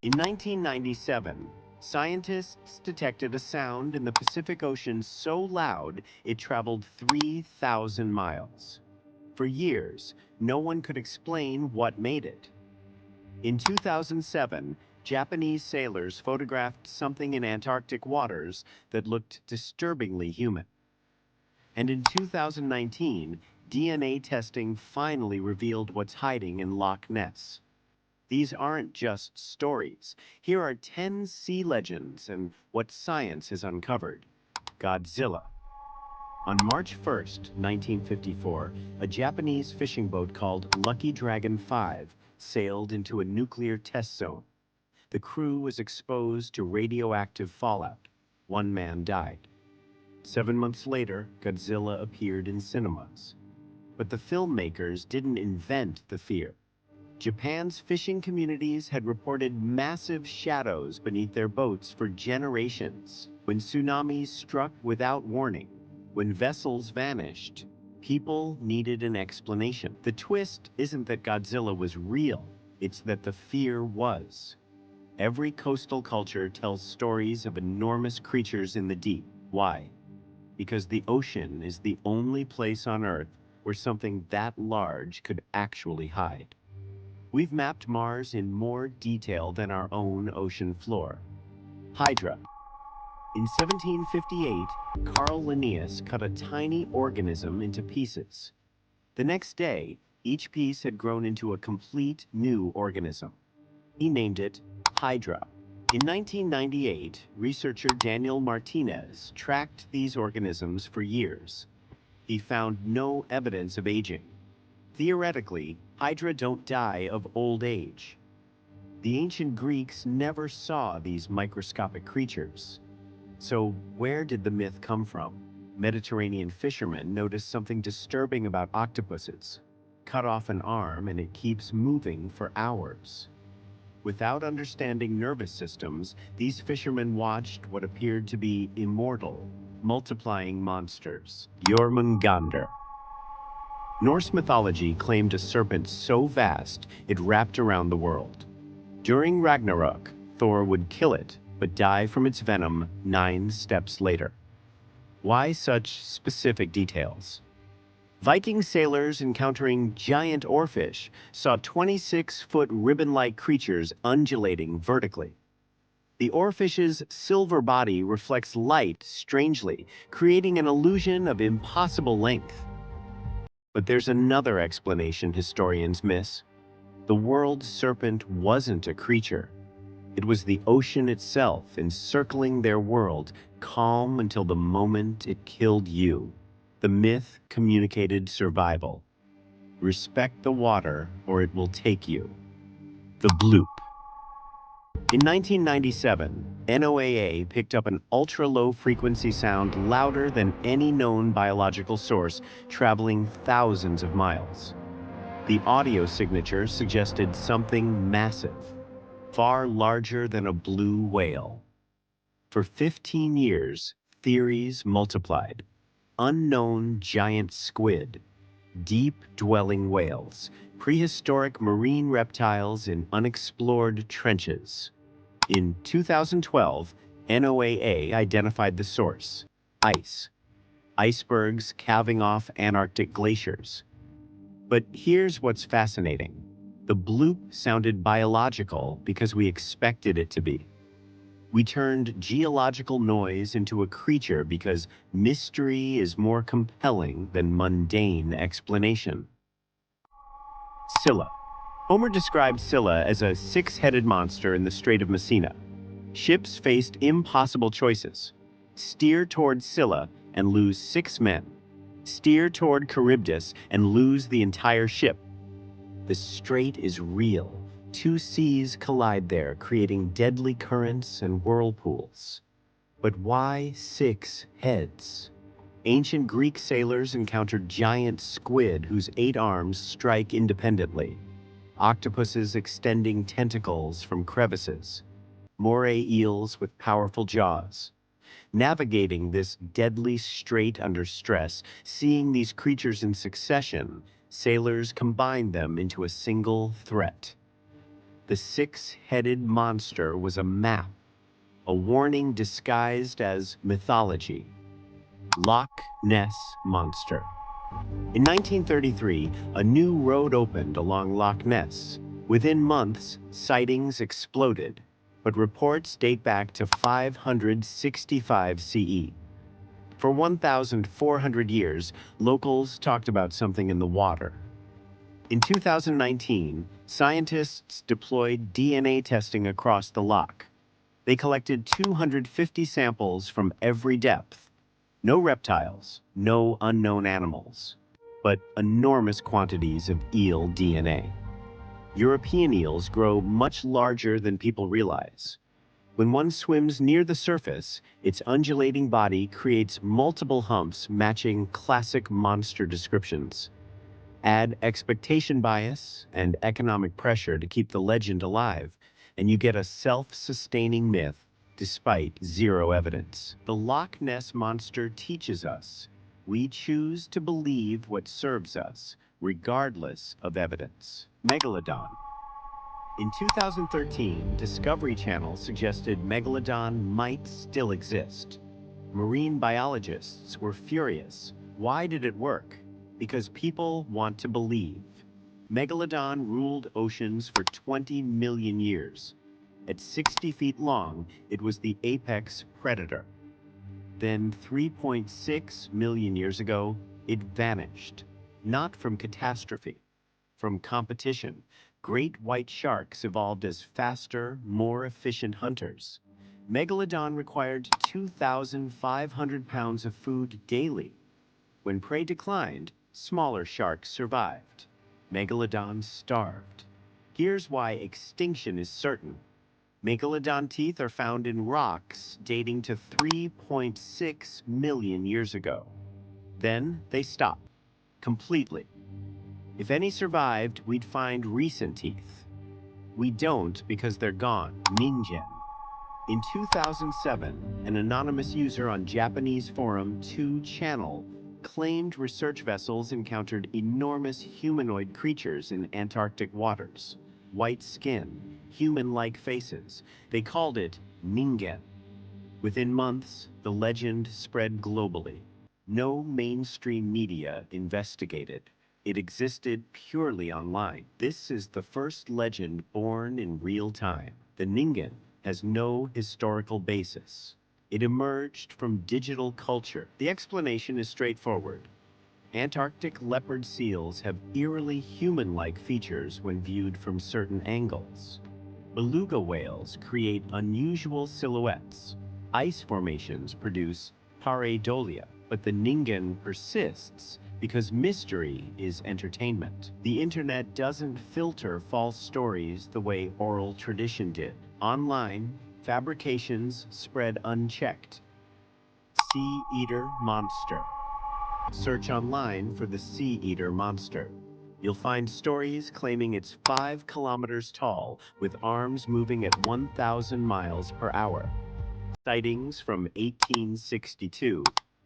In 1997, scientists detected a sound in the Pacific Ocean so loud it traveled 3,000 miles. For years, no one could explain what made it. In 2007, Japanese sailors photographed something in Antarctic waters that looked disturbingly human. And in 2019, DNA testing finally revealed what's hiding in Loch Ness. These aren't just stories. Here are 10 sea legends and what science has uncovered. Godzilla. On March 1st, 1954, a Japanese fishing boat called Lucky Dragon 5 sailed into a nuclear test zone. The crew was exposed to radioactive fallout. One man died. 7 months later, Godzilla appeared in cinemas. But the filmmakers didn't invent the fear. Japan's fishing communities had reported massive shadows beneath their boats for generations. When tsunamis struck without warning, when vessels vanished, people needed an explanation. The twist isn't that Godzilla was real, it's that the fear was. Every coastal culture tells stories of enormous creatures in the deep. Why? Because the ocean is the only place on Earth where something that large could actually hide. We've mapped Mars in more detail than our own ocean floor. Hydra. In 1758, Carl Linnaeus cut a tiny organism into pieces. The next day, each piece had grown into a complete new organism. He named it Hydra. In 1998, researcher Daniel Martinez tracked these organisms for years. He found no evidence of aging. Theoretically, Hydra don't die of old age. The ancient Greeks never saw these microscopic creatures. So where did the myth come from? Mediterranean fishermen noticed something disturbing about octopuses. Cut off an arm and it keeps moving for hours. Without understanding nervous systems, these fishermen watched what appeared to be immortal, multiplying monsters. Jormungandr. Norse mythology claimed a serpent so vast it wrapped around the world. During Ragnarok, Thor would kill it, but die from its venom 9 steps later. Why such specific details? Viking sailors encountering giant oarfish saw 26-foot ribbon-like creatures undulating vertically. The oarfish's silver body reflects light strangely, creating an illusion of impossible length. But there's another explanation historians miss. The world serpent wasn't a creature. It was the ocean itself encircling their world, calm until the moment it killed you. The myth communicated survival. Respect the water or it will take you. The bloop. In 1997, NOAA picked up an ultra-low frequency sound louder than any known biological source, traveling thousands of miles. The audio signature suggested something massive, far larger than a blue whale. For 15 years, theories multiplied. Unknown giant squid, deep-dwelling whales, prehistoric marine reptiles in unexplored trenches. In 2012, NOAA identified the source: ice. Icebergs calving off Antarctic glaciers. But here's what's fascinating. The bloop sounded biological because we expected it to be. We turned geological noise into a creature because mystery is more compelling than mundane explanation. Scylla. Homer described Scylla as a 6-headed monster in the Strait of Messina. Ships faced impossible choices. Steer toward Scylla and lose 6 men. Steer toward Charybdis and lose the entire ship. The strait is real. 2 seas collide there, creating deadly currents and whirlpools. But why 6 heads? Ancient Greek sailors encountered giant squid whose 8 arms strike independently. Octopuses extending tentacles from crevices. Moray eels with powerful jaws. Navigating this deadly strait under stress, seeing these creatures in succession, sailors combined them into a single threat. The six-headed monster was a map, a warning disguised as mythology. Loch Ness Monster. In 1933, a new road opened along Loch Ness. Within months, sightings exploded, but reports date back to 565 CE. For 1,400 years, locals talked about something in the water. In 2019, scientists deployed DNA testing across the loch. They collected 250 samples from every depth. No reptiles, no unknown animals, but enormous quantities of eel DNA. European eels grow much larger than people realize. When one swims near the surface, its undulating body creates multiple humps matching classic monster descriptions. Add expectation bias and economic pressure to keep the legend alive, and you get a self-sustaining myth despite zero evidence. The Loch Ness Monster teaches us we choose to believe what serves us, regardless of evidence. Megalodon. In 2013, Discovery Channel suggested Megalodon might still exist. Marine biologists were furious. Why did it work? Because people want to believe. Megalodon ruled oceans for 20 million years. At 60 feet long, it was the apex predator. Then 3.6 million years ago, it vanished. Not from catastrophe, from competition. Great white sharks evolved as faster, more efficient hunters. Megalodon required 2,500 pounds of food daily. When prey declined, smaller sharks survived. Megalodon starved. Here's why extinction is certain. Megalodon teeth are found in rocks dating to 3.6 million years ago. Then they stop, completely. If any survived, we'd find recent teeth. We don't because they're gone. Ningen. In 2007, an anonymous user on Japanese forum 2channel claimed research vessels encountered enormous humanoid creatures in Antarctic waters. White skin, human-like faces. They called it Ningen. Within months, the legend spread globally. No mainstream media investigated. It existed purely online. This is the first legend born in real time. The Ningen has no historical basis. It emerged from digital culture. The explanation is straightforward. Antarctic leopard seals have eerily human-like features when viewed from certain angles. Beluga whales create unusual silhouettes. Ice formations produce pareidolia, but the Ningen persists because mystery is entertainment. The internet doesn't filter false stories the way oral tradition did. Online, fabrications spread unchecked. Sea Eater Monster. Search online for the Sea Eater Monster. You'll find stories claiming it's 5 kilometers tall with arms moving at 1,000 miles per hour. Sightings from 1862,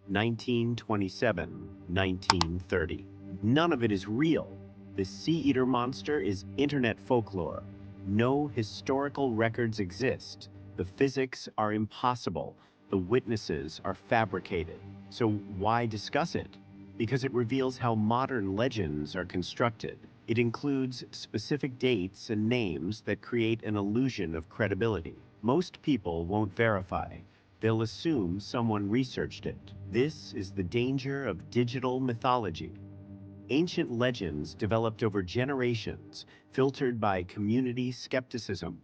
1927, 1930. None of it is real. The Sea Eater Monster is internet folklore. No historical records exist. The physics are impossible. The witnesses are fabricated. So why discuss it? Because it reveals how modern legends are constructed. It includes specific dates and names that create an illusion of credibility. Most people won't verify. They'll assume someone researched it. This is the danger of digital mythology. Ancient legends developed over generations, filtered by community skepticism.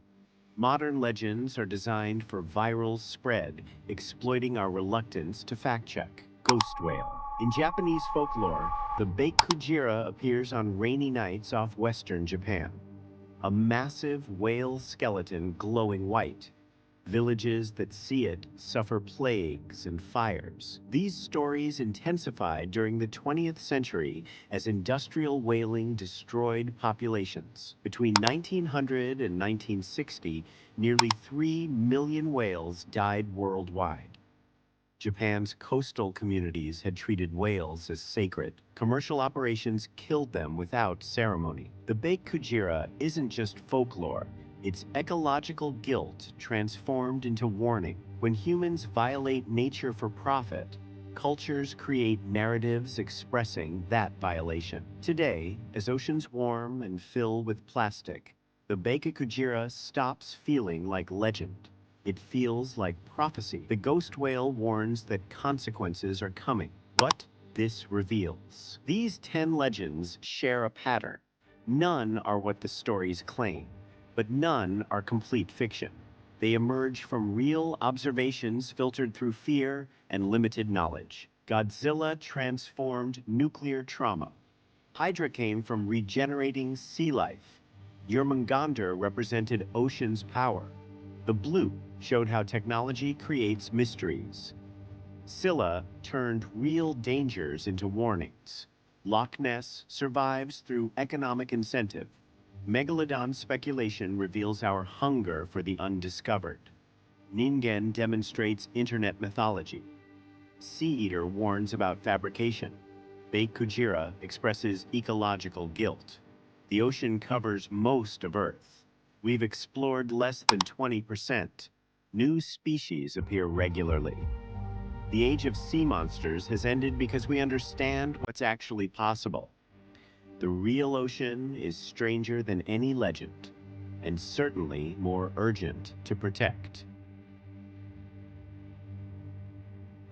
Modern legends are designed for viral spread, exploiting our reluctance to fact-check. Ghost whale. In Japanese folklore, the Bakujira appears on rainy nights off western Japan. A massive whale skeleton glowing white. Villages that see it suffer plagues and fires. These stories intensified during the 20th century as industrial whaling destroyed populations. Between 1900 and 1960, nearly 3 million whales died worldwide. Japan's coastal communities had treated whales as sacred. Commercial operations killed them without ceremony. The Bakujira isn't just folklore. Its ecological guilt transformed into warning. When humans violate nature for profit, cultures create narratives expressing that violation. Today, as oceans warm and fill with plastic, the Baker Kujira stops feeling like legend. It feels like prophecy. The ghost whale warns that consequences are coming. What this reveals. These 10 legends share a pattern. None are what the stories claim, but none are complete fiction. They emerge from real observations filtered through fear and limited knowledge. Godzilla transformed nuclear trauma. Hydra came from regenerating sea life. Jörmungandr represented ocean's power. The blue showed how technology creates mysteries. Scylla turned real dangers into warnings. Loch Ness survives through economic incentive. Megalodon speculation reveals our hunger for the undiscovered. Ningen demonstrates internet mythology. Sea Eater warns about fabrication. Beit Kujira expresses ecological guilt. The ocean covers most of Earth. We've explored less than 20%. New species appear regularly. The age of sea monsters has ended because we understand what's actually possible. The real ocean is stranger than any legend, and certainly more urgent to protect.